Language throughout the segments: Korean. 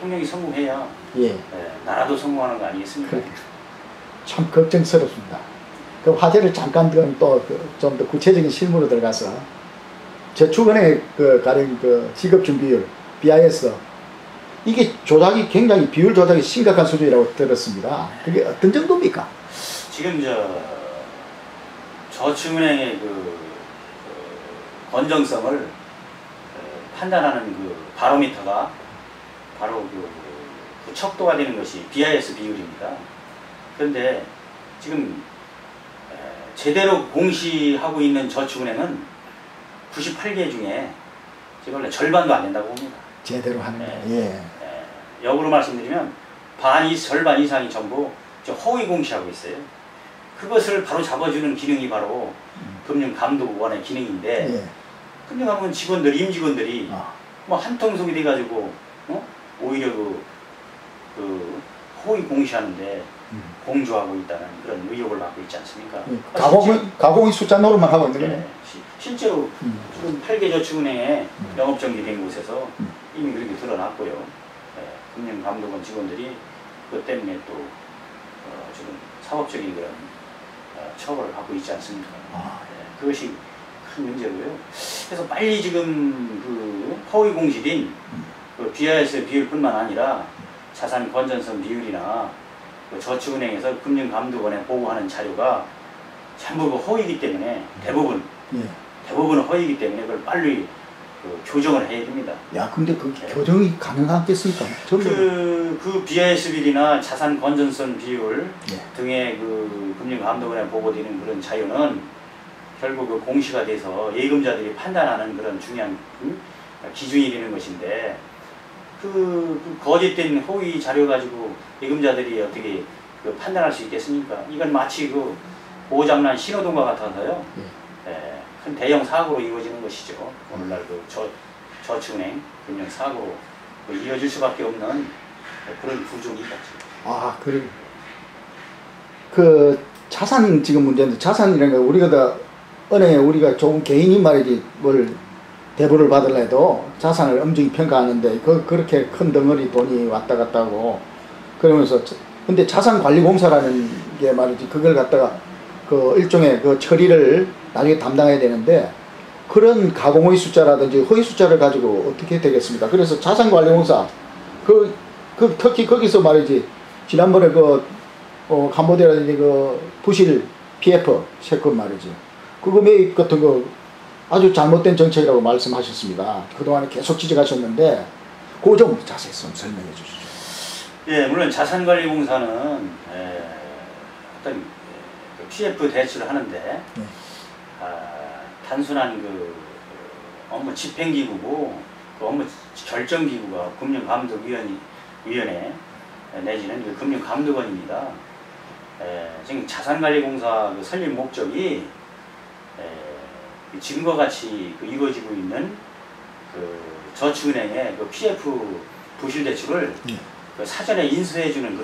대통령이 성공해야 예. 나라도 성공하는 거 아니겠습니까? 참 걱정스럽습니다. 그 화제를 잠깐 또 좀 더 구체적인 실무로 들어가서 저축은행 그 가령 그 직업준비율 BIS 이게 조작이 굉장히 비율 조작이 심각한 수준이라고 들었습니다. 그게 어떤 정도입니까? 지금 저축은행의 건정성을 판단하는 그 바로미터가 바로 그 척도가 되는 것이 BIS 비율입니다. 그런데 지금 제대로 공시하고 있는 저축은행은 98개 중에 지금 원래 절반도 안 된다고 봅니다. 제대로 하는 거. 예. 역으로 말씀드리면 절반 이상이 전부 허위 공시하고 있어요. 그것을 바로 잡아주는 기능이 바로 금융감독원의 기능인데 예. 금융감독원 직원들, 임직원들이 뭐 한통속이 돼가지고 오히려 그 허위 공시하는데 공조하고 있다는 그런 의혹을 받고 있지 않습니까? 가공의 숫자 노릇만 하고 있는 거예요. 실제로 지금 8개 저축은행에 영업정지된 곳에서 이미 그렇게 드러났고요. 금융감독원 직원들이 그것 때문에 또 지금 사법적인 그런 처벌을 받고 있지 않습니까? 그것이 큰 문제고요. 그래서 빨리 지금 그 허위 공시된 그 BIS 비율뿐만 아니라 자산 건전성 비율이나 그 저축은행에서 금융감독원에 보고하는 자료가 전부 그 허위이기 때문에 대부분 허위이기 때문에 그걸 빨리 그 교정을 해야 됩니다. 야, 근데 그 교정이 가능하겠습니까? 그 BIS 비율이나 자산 건전성 비율 등의 그 금융감독원에 보고되는 그런 자료는 결국 그 공시가 돼서 예금자들이 판단하는 그런 중요한 기준이 되는 것인데 그 거짓된 허위 자료 가지고 예금자들이 어떻게 그 판단할 수 있겠습니까? 이건 마치 그 고장난 신호등과 같아서요. 큰 대형 사고로 이루어지는 것이죠. 오늘날 그 저축은행 금융 사고로 이어질 수밖에 없는 그런 구조입니다. 그래. 그 자산 지금 문제인데 자산이라는 거 우리가 다 은행에 우리가 좋은 개인이 말이지 뭘 대부를 받으려도 자산을 엄중히 평가하는데 그렇게 큰 덩어리 돈이 왔다 갔다 하고 그러면서 근데 자산관리공사라는 게 말이지 그걸 갖다가 그 일종의 그 처리를 나중에 담당해야 되는데 그런 가공의 숫자라든지 허위 숫자를 가지고 어떻게 되겠습니까? 그래서 자산관리공사 특히 거기서 말이지 지난번에 캄보디아라든지 부실 PF 세건 말이지 그거 매입 같은 거 아주 잘못된 정책이라고 말씀하셨습니다. 그동안에 계속 지적하셨는데 그 점 자세히 좀 설명해 주시죠. 예, 물론 자산관리공사는 어떤 PF 대출을 하는데 단순한 그 업무 집행기구고 그 업무 결정기구가 금융감독위원회 내지는 그 금융감독원입니다. 지금 자산관리공사 그 설립 목적이 지금과 같이 이루어지고 있는 그 저축은행의 그 PF 부실 대출을 그 사전에 인수해주는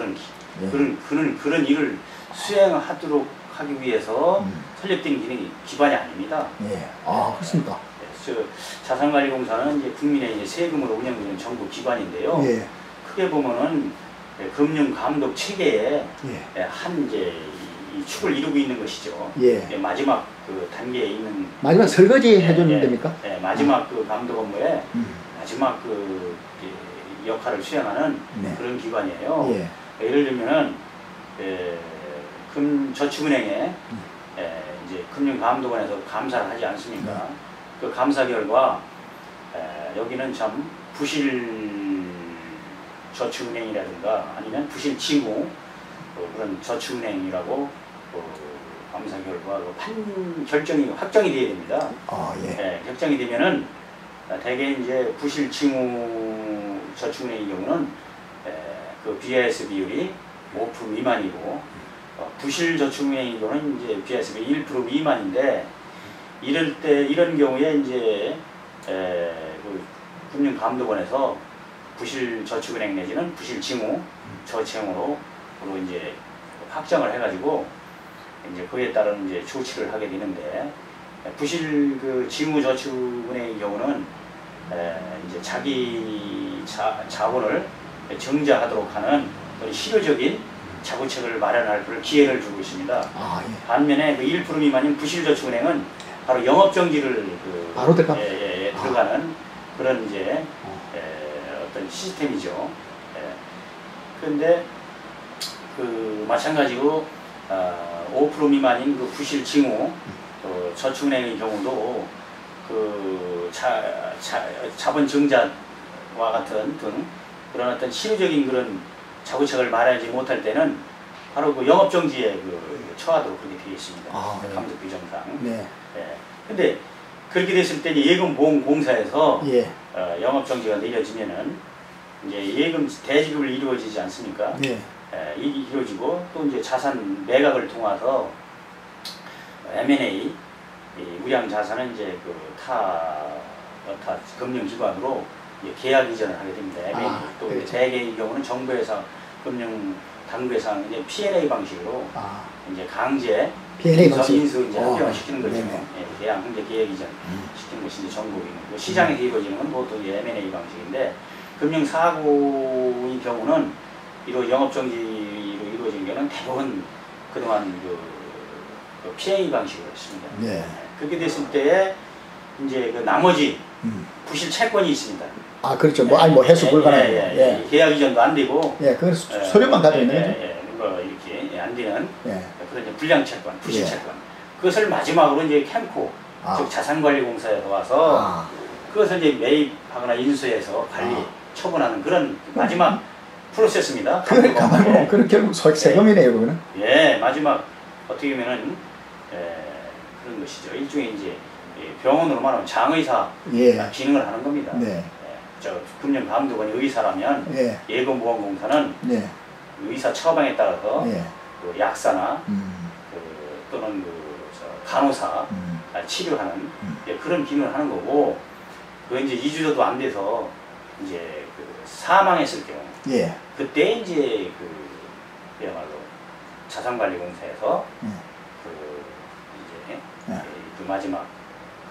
그런 일을 수행하도록 하기 위해서 설립된 기관이 아닙니다. 그렇습니까? 자산관리공사는 이제 국민의 이제 세금으로 운영되는 정부 기관인데요. 크게 보면은 금융감독 체계의 한 이제 이 축을 이루고 있는 것이죠. 마지막 그 단계에 있는 마지막 설거지 해주는 됩니까? 마지막 그 감독 업무에 마지막 그 역할을 수행하는 그런 기관이에요. 예를 들면은 저축은행에 이제 금융감독원에서 감사를 하지 않습니까? 그 감사 결과 여기는 참 부실 저축은행이라든가 아니면 부실 징후 그런 저축은행이라고 감사 결과 확정이 돼야 됩니다. 결정이 되면은 대개 이제 부실 징후 저축은행의 경우는 그 BIS 비율이 5% 미만이고 부실 저축은행의 경우는 이제 BIS 비율이 1% 미만인데 이런 경우에 이제 그 금융감독원에서 부실 저축은행 내지는 부실 징후 저체행으로 이제 확정을 해가지고 이제 그에 따른 이제 조치를 하게 되는데 부실 그 징후 저축은행의 경우는 이제 자기 자본을 정자하도록 하는 그런 실효적인 자구책을 마련할 그런 기회를 주고 있습니다. 아, 예. 반면에 그 1% 미만인 부실저축은행은 바로 영업정지를 바로 들어가? 들어가는 그런 이제 어떤 시스템이죠. 그런데 그 마찬가지로 5% 미만인 그 부실 징후 저축은행의 경우도 그 자본 증자와 같은 등 그런 어떤 실효적인 그런 자구책을 마련하지 못할 때는 바로 그 영업정지에 처하도록 그렇게 되어 있습니다. 네. 감독 규정상. 네. 근데 그렇게 됐을 때 예금보험공사에서 예. 영업정지가 내려지면은 이제 예금 대지급을 이루어지지 않습니까? 네. 이루어지고 또 이제 자산 매각을 통해서 M&A 우량 자산은 이제 여타 금융기관으로 계약 이전을 하게 됩니다. M&A 또 그렇죠. 대개의 경우는 정부회사, 금융 당국회사 이제 P&A 방식으로 이제 강제 P&A 방식. 인수 이제 합병을 시키는 거죠. 네네. 계약 형제 계약 이전 시키는 것이 이제 전국이고 시장에서 이루어지는 건 보통 M&A 방식인데 금융 사고의 경우는 이런 영업정지로 이루어진 경우는 대부분 그동안 그 P&A 방식으로 했습니다. 네. 그렇게 됐을 때에 이제 그 나머지 부실 채권이 있습니다. 아, 그렇죠. 뭐 해수 불가능해요. 예. 계약 이전도 안 되고. 예, 그건 소료만 가지고 있는 거죠. 뭐 이렇게 안 되는 예. 그런 이제 불량 채권, 부실 예. 채권. 그것을 마지막으로 이제 캠코, 즉 자산관리공사에 와서 그것을 이제 매입하거나 인수해서 관리, 처분하는 그런 마지막 프로세스입니다. 그걸 가만 보면 그런 결국 세금이네요, 그거는. 예, 마지막 어떻게 보면은 그런 것이죠. 일종의 이제 병원으로 말하면 장의사 기능을 하는 겁니다. 네. 저 금융감독원이 의사라면 예. 예금보험공사는 네. 의사 처방에 따라서 예. 그 약사나 또는 간호사 치료하는 그런 기능을 하는 거고 그 이제 2주도 안 돼서 이제 사망했을 경우 예. 그때 이제 그야말로 자산관리공사에서 그 마지막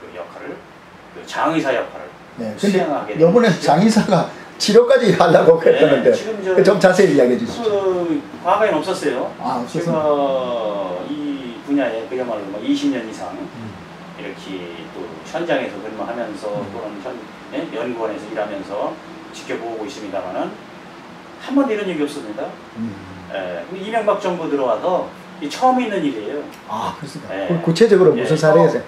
그 역할을 장의사 역할을 네. 수행하게 근데 이번에 장의사가 치료까지 하려고 했다는데 지금 좀 자세히 이야기해 주시죠. 과거에는 없었어요. 없었어요. 제가 이 분야에 그야말로 20년 이상 이렇게 또 현장에서 근무하면서 또는 연구원에서 일하면서 지켜보고 있습니다만은 한 번도 이런 일이 없습니다. 이명박 정부 들어와서 처음 있는 일이에요. 그렇습니다. 구체적으로 무슨 사례에서?